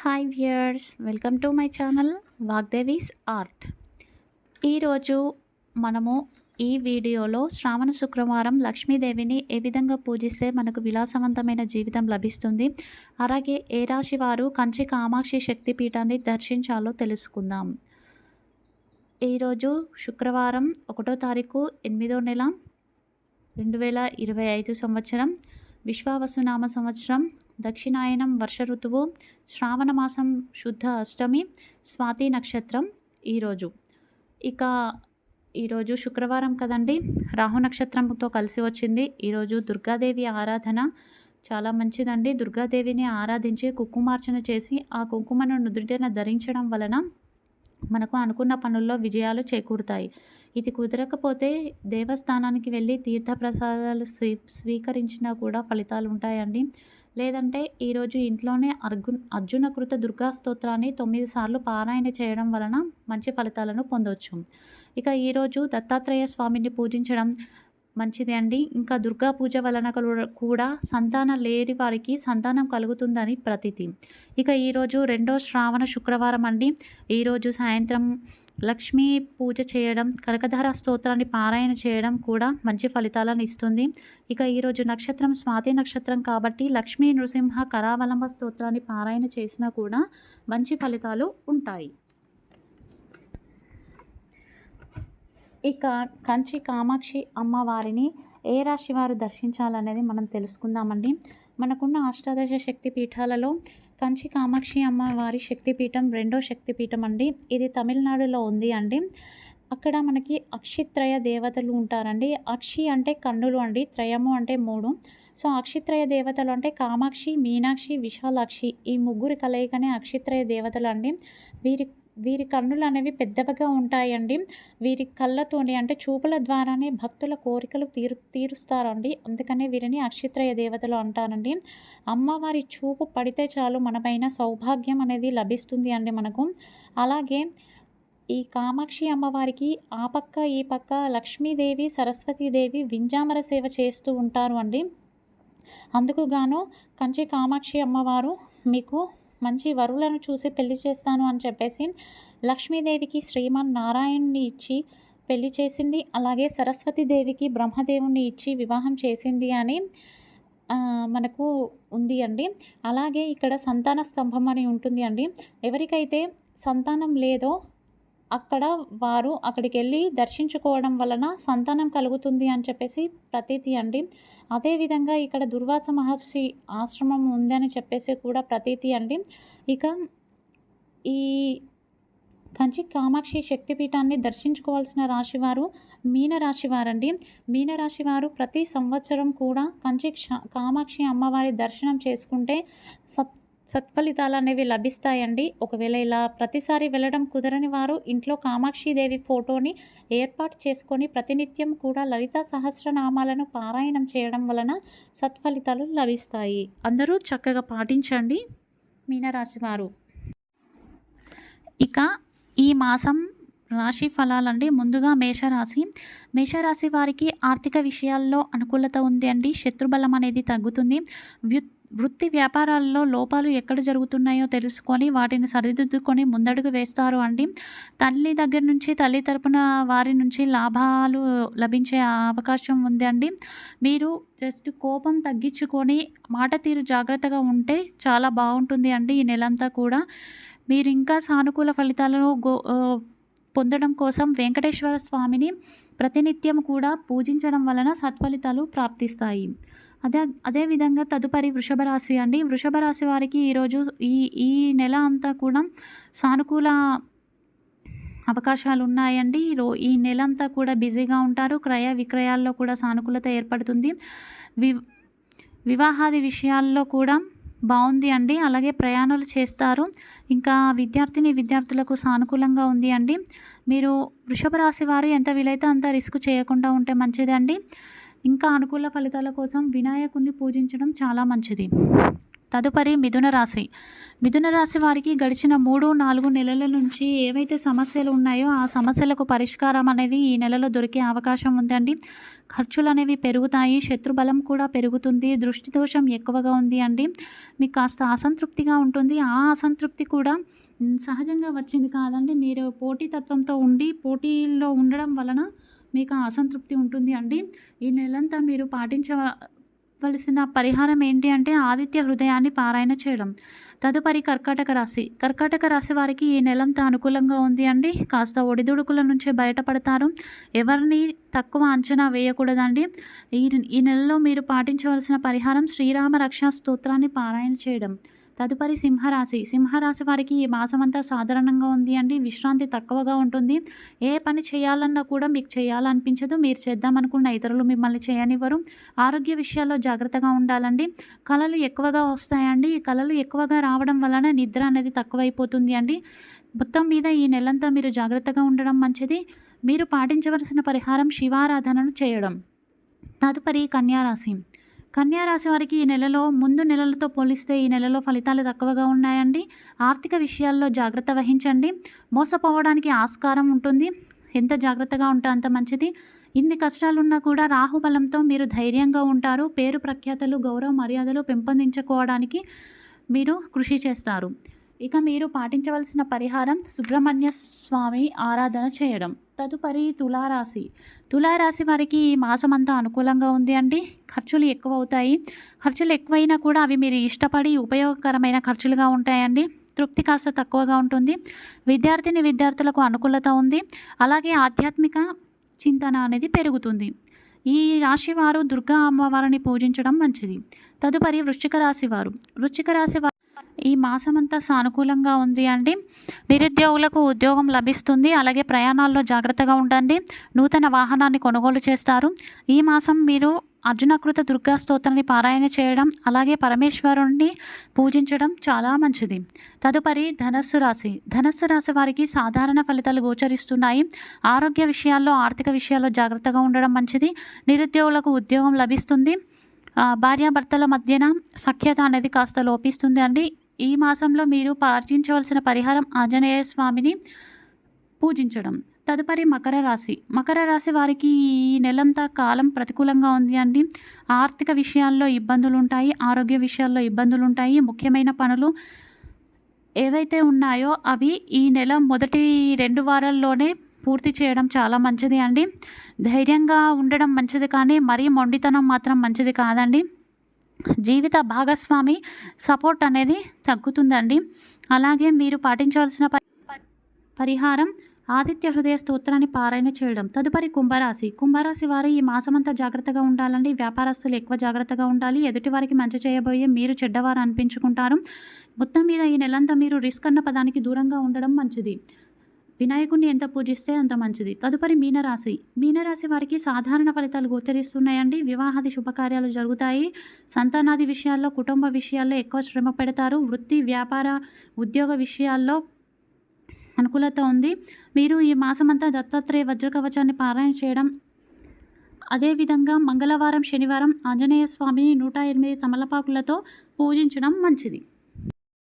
Hi viewers, welcome to my channel Vagdevi's art. ఈరోజు మనము ఈ వీడియోలో శ్రావణ శుక్రవారం లక్ష్మీదేవిని ఏ విధంగా పూజిస్తే మనకు విలాసవంతమైన జీవితం లభిస్తుంది, అలాగే ఏ రాశి వారు కంచి కామాక్షి శక్తిపీఠాన్ని దర్శించాలో తెలుసుకుందాం. ఈరోజు శుక్రవారం 1వ తారీఖు 8వ నెల 2025 సంవత్సరం, విశ్వావసునామ సంవత్సరం, దక్షిణాయనం వర్ష ఋతువు, శ్రావణ మాసం శుద్ధ అష్టమి, స్వాతి నక్షత్రం. ఈరోజు శుక్రవారం కదండి, రాహు నక్షత్రంతో కలిసి వచ్చింది. ఈరోజు దుర్గాదేవి ఆరాధన చాలా మంచిదండి. దుర్గాదేవిని ఆరాధించి కుంకుమార్చన చేసి ఆ కుంకుమను నుదుటిన ధరించడం వలన మనకు అనుకున్న పనుల్లో విజయాలు చేకూరుతాయి. ఇది కుదరకపోతే దేవస్థానానికి వెళ్ళి తీర్థప్రసాదాలు స్వీకరించినా కూడా ఫలితాలు ఉంటాయండి. లేదంటే ఈరోజు ఇంట్లోనే అర్జున కృత దుర్గా స్తోత్రాన్ని 9 సార్లు పారాయణ చేయడం వలన మంచి ఫలితాలను పొందవచ్చు. ఇక ఈరోజు దత్తాత్రేయ స్వామిని పూజించడం మంచిది అండి. ఇంకా దుర్గా పూజ వలన కూడా సంతానం లేని వారికి సంతానం కలుగుతుందని ప్రతీతి. ఇక ఈరోజు 2వ శ్రావణ శుక్రవారం అండి. ఈరోజు సాయంత్రం లక్ష్మీ పూజ చేయడం, కనకధార స్తోత్రాన్ని పారాయణ చేయడం కూడా మంచి ఫలితాలను ఇస్తుంది. ఇక ఈరోజు నక్షత్రం స్వాతి నక్షత్రం కాబట్టి లక్ష్మీ నృసింహ కరావలంబ స్తోత్రాన్ని పారాయణ చేసినా కూడా మంచి ఫలితాలు ఉంటాయి. ఇక కంచి కామాక్షి అమ్మవారిని ఏ రాశి వారు దర్శించాలనేది మనం తెలుసుకుందామండి. మనకున్న అష్టాదశ శక్తి పీఠాలలో కంచి కామాక్షి అమ్మవారి శక్తిపీఠం 2వ శక్తిపీఠం అండి. ఇది తమిళనాడులో ఉంది అండి. అక్కడ మనకి అక్షిత్రయ దేవతలు ఉంటారండి. అక్షి అంటే కన్నులు అండి, త్రయము అంటే 3. సో అక్షిత్రయ దేవతలు అంటే కామాక్షి, మీనాక్షి, విశాలాక్షి, ఈ ముగ్గురి కలయికనే అక్షిత్రయ దేవతలు అండి. వీరి కన్నులు అనేవి పెద్దవిగా ఉంటాయండి. వీరి కళ్ళతోని అంటే చూపుల ద్వారానే భక్తుల కోరికలు తీరుస్తారండి. అందుకనే వీరిని అక్షిత్రయ దేవతలు అంటారండి. అమ్మవారి చూపు పడితే చాలు మనపైన సౌభాగ్యం అనేది లభిస్తుంది అండి మనకు. అలాగే ఈ కామాక్షి అమ్మవారికి ఆ పక్క ఈ పక్క లక్ష్మీదేవి, సరస్వతీదేవి వింజామర సేవ చేస్తూ ఉంటారు అండి. అందుకు గాను కంచి కామాక్షి అమ్మవారు మీకు మంచి వరులను చూసి పెళ్లి చేస్తాను అని చెప్పేసి లక్ష్మీదేవికి శ్రీమన్ నారాయణ్ని ఇచ్చి పెళ్లి చేసింది. అలాగే సరస్వతీదేవికి బ్రహ్మదేవుని ఇచ్చి వివాహం చేసింది అని మనకు ఉంది అండి. అలాగే ఇక్కడ సంతాన స్తంభం అని ఉంటుంది అండి. ఎవరికైతే సంతానం లేదో వారు అక్కడికి వెళ్ళి దర్శించుకోవడం వలన సంతానం కలుగుతుంది అని చెప్పేసి ప్రతీతి అండి. అదేవిధంగా ఇక్కడ దుర్వాస మహర్షి ఆశ్రమం ఉందని చెప్పేసి కూడా ప్రతీతి అండి. ఇక ఈ కంచి కామాక్షి శక్తిపీఠాన్ని దర్శించుకోవాల్సిన రాశివారు మీనరాశి వారండి. మీనరాశి వారు ప్రతి సంవత్సరం కూడా కంచి కామాక్షి అమ్మవారి దర్శనం చేసుకుంటే సత్ఫలితాలు అనేవి లభిస్తాయండి. ఒకవేళ ఇలా ప్రతిసారి వెళ్ళడం కుదరని వారు ఇంట్లో కామాక్షిదేవి ఫోటోని ఏర్పాటు చేసుకొని ప్రతినిత్యం కూడా లలితా సహస్రనామాలను పారాయణం చేయడం వలన సత్ఫలితాలు లభిస్తాయి. అందరూ చక్కగా పాటించండి మీనరాశి వారు. ఇక ఈ మాసం రాశి ఫలాలండి. ముందుగా మేషరాశి వారికి ఆర్థిక విషయాల్లో అనుకూలత ఉంది అండి. శత్రుబలం అనేది తగ్గుతుంది. వృత్తి వ్యాపారాల్లో లోపాలు ఎక్కడ జరుగుతున్నాయో తెలుసుకొని వాటిని సరిదిద్దుకొని ముందడుగు వేస్తారు అండి. తల్లి తరపున వారి నుంచి లాభాలు లభించే అవకాశం ఉంది అండి. మీరు జస్ట్ కోపం తగ్గించుకొని మాట తీరు జాగ్రత్తగా ఉంటే చాలా బాగుంటుంది అండి. ఈ నెలంతా కూడా మీరు ఇంకా సానుకూల ఫలితాలను పొందడం కోసం వెంకటేశ్వర స్వామిని ప్రతినిత్యం కూడా పూజించడం వలన సత్ఫలితాలు ప్రాప్తిస్తాయి. అదేవిధంగా తదుపరి వృషభ రాశి అండి. వృషభ రాశి వారికి ఈరోజు ఈ నెల అంతా కూడా సానుకూల అవకాశాలు ఉన్నాయండి. ఈ నెల అంతా కూడా బిజీగా ఉంటారు. క్రయ విక్రయాల్లో కూడా సానుకూలత ఏర్పడుతుంది. వివాహాది విషయాల్లో కూడా బాగుంది అండి. అలాగే ప్రయాణాలు చేస్తారు. ఇంకా విద్యార్థులకు సానుకూలంగా ఉంది అండి. మీరు వృషభ రాశి వారు ఎంత వీలైతే అంత రిస్క్ చేయకుండా ఉంటే మంచిదండి. ఇంకా అనుకూల ఫలితాల కోసం వినాయకుడిని పూజించడం చాలా మంచిది. తదుపరి మిథున రాశి. మిథున రాశి వారికి గడిచిన 3-4 నెలల నుంచి ఏవైతే సమస్యలు ఉన్నాయో ఆ సమస్యలకు పరిష్కారం అనేది ఈ నెలలో దొరికే అవకాశం ఉందండి. ఖర్చులు అనేవి పెరుగుతాయి, శత్రుబలం కూడా పెరుగుతుంది, దృష్టి దోషం ఎక్కువగా ఉంది అండి. మీకు కాస్త అసంతృప్తిగా ఉంటుంది. ఆ అసంతృప్తి కూడా సహజంగా వచ్చింది కాదండి. మీరు పోటీతత్వంతో ఉండి పోటీల్లో ఉండడం వలన మీకు ఆ అసంతృప్తి ఉంటుంది అండి. ఈ నెలంతా మీరు పాటించవలసిన పరిహారం ఏంటి అంటే ఆదిత్య హృదయాన్ని పారాయణ చేయడం. తదుపరి కర్కాటక రాశి. కర్కాటక రాశి వారికి ఈ నెలంతా అనుకూలంగా ఉంది అండి. కాస్త ఒడిదుడుకుల నుంచి బయటపడతారు. ఎవరిని తక్కువ అంచనా వేయకూడదండి. ఈ ఈ నెలలో మీరు పాటించవలసిన పరిహారం శ్రీరామ రక్షా స్తోత్రాన్ని పారాయణ చేయడం. తదుపరి సింహరాశి. సింహరాశి వారికి ఈ మాసమంతా సాధారణంగా ఉంది అండి. విశ్రాంతి తక్కువగా ఉంటుంది. ఏ పని చేయాలన్నా కూడా మీకు చేయాలనిపించదు. మీరు చేద్దామనుకున్న ఇతరులు మిమ్మల్ని చేయనివ్వరు. ఆరోగ్య విషయాల్లో జాగ్రత్తగా ఉండాలండి. కళలు ఎక్కువగా వస్తాయండి. ఈ కళలు ఎక్కువగా రావడం వలన నిద్ర అనేది తక్కువైపోతుంది అండి. మొత్తం మీద ఈ నెలంతా మీరు జాగ్రత్తగా ఉండడం మంచిది. మీరు పాటించవలసిన పరిహారం శివారాధనను చేయడం. తదుపరి కన్యారాశి. కన్యారాశి వారికి ఈ నెలలో ముందు నెలలతో పోలిస్తే ఈ నెలలో ఫలితాలు తక్కువగా ఉన్నాయండి. ఆర్థిక విషయాల్లో జాగ్రత్త వహించండి. మోసపోవడానికి ఆస్కారం ఉంటుంది. ఎంత జాగ్రత్తగా ఉంటే అంత మంచిది. ఇన్ని కష్టాలున్నా కూడా రాహుబలంతో మీరు ధైర్యంగా ఉంటారు. పేరు ప్రఖ్యాతలు, గౌరవ మర్యాదలు పెంపొందించుకోవడానికి మీరు కృషి చేస్తారు. ఇక మీరు పాటించవలసిన పరిహారం సుబ్రహ్మణ్య స్వామి ఆరాధన చేయడం. తదుపరి తులారాశి. తులారాశి వారికి ఈ మాసమంతా అనుకూలంగా ఉంది అండి. ఖర్చులు ఎక్కువ అవుతాయి. ఖర్చులు ఎక్కువైనా కూడా అవి మీరు ఇష్టపడి ఉపయోగకరమైన ఖర్చులుగా ఉంటాయండి. తృప్తి కాస్త తక్కువగా ఉంటుంది. విద్యార్థులకు అనుకూలత ఉంది. అలాగే ఆధ్యాత్మిక చింతన అనేది పెరుగుతుంది. ఈ రాశి వారు దుర్గా అమ్మవారిని పూజించడం మంచిది. తదుపరి వృశ్చిక రాశి వారు. వృశ్చిక రాశి వారు ఈ మాసమంతా సానుకూలంగా ఉంది అండి. నిరుద్యోగులకు ఉద్యోగం లభిస్తుంది. అలాగే ప్రయాణాల్లో జాగ్రత్తగా ఉండండి. నూతన వాహనాన్ని కొనుగోలు చేస్తారు. ఈ మాసం మీరు అర్జునకృత దుర్గా స్తోత్రాన్ని పారాయణ చేయడం, అలాగే పరమేశ్వరుణ్ణి పూజించడం చాలా మంచిది. తదుపరి ధనస్సు రాశి. ధనస్సు రాశి వారికి సాధారణ ఫలితాలు గోచరిస్తున్నాయి. ఆరోగ్య విషయాల్లో, ఆర్థిక విషయాల్లో జాగ్రత్తగా ఉండడం మంచిది. నిరుద్యోగులకు ఉద్యోగం లభిస్తుంది. భార్యాభర్తల మధ్యన సఖ్యత అనేది కాస్త లోపిస్తుంది అండి. ఈ మాసంలో మీరు పాటించవలసిన పరిహారం ఆంజనేయ స్వామిని పూజించడం. తదుపరి మకర రాశి. మకర రాశి వారికి ఈ నెలంతా కాలం ప్రతికూలంగా ఉంది అండి. ఆర్థిక విషయాల్లో ఇబ్బందులు ఉంటాయి. ఆరోగ్య విషయాల్లో ఇబ్బందులు ఉంటాయి. ముఖ్యమైన పనులు ఏవైతే ఉన్నాయో అవి ఈ నెల మొదటి 2 వారాల్లోనే పూర్తి చేయడం చాలా మంచిది అండి. ధైర్యంగా ఉండడం మంచిది, కానీ మరీ మొండితనం మాత్రం మంచిది కాదండి. జీవిత భాగస్వామి సపోర్ట్ అనేది తగ్గుతుందండి. అలాగే మీరు పాటించవలసిన పరిహారం ఆదిత్య హృదయ స్తోత్రాన్ని పారాయణ చేయడం. తదుపరి కుంభరాశి. కుంభరాశి వారు ఈ మాసమంతా జాగ్రత్తగా ఉండాలండి. వ్యాపారస్తులు ఎక్కువ జాగ్రత్తగా ఉండాలి. ఎదుటివారికి మంచి చేయబోయే మీరు చెడ్డవారు అనిపించుకుంటారు. మొత్తం మీద ఈ నెలంతా మీరు రిస్క్ అన్న పదానికి దూరంగా ఉండడం మంచిది. వినాయకుడిని ఎంత పూజిస్తే అంత మంచిది. తదుపరి మీనరాశి. మీనరాశి వారికి సాధారణ ఫలితాలు గోచరిస్తున్నాయండి. వివాహాది శుభకార్యాలు జరుగుతాయి. సంతానాది విషయాల్లో, కుటుంబ విషయాల్లో ఎక్కువ శ్రమ పెడతారు. వృత్తి, వ్యాపార, ఉద్యోగ విషయాల్లో అనుకూలత ఉంది. మీరు ఈ మాసమంతా దత్తాత్రేయ వజ్రకవచాన్ని పారాయణ చేయడం, అదేవిధంగా మంగళవారం, శనివారం ఆంజనేయ స్వామిని 108 తమలపాకులతో పూజించడం మంచిది.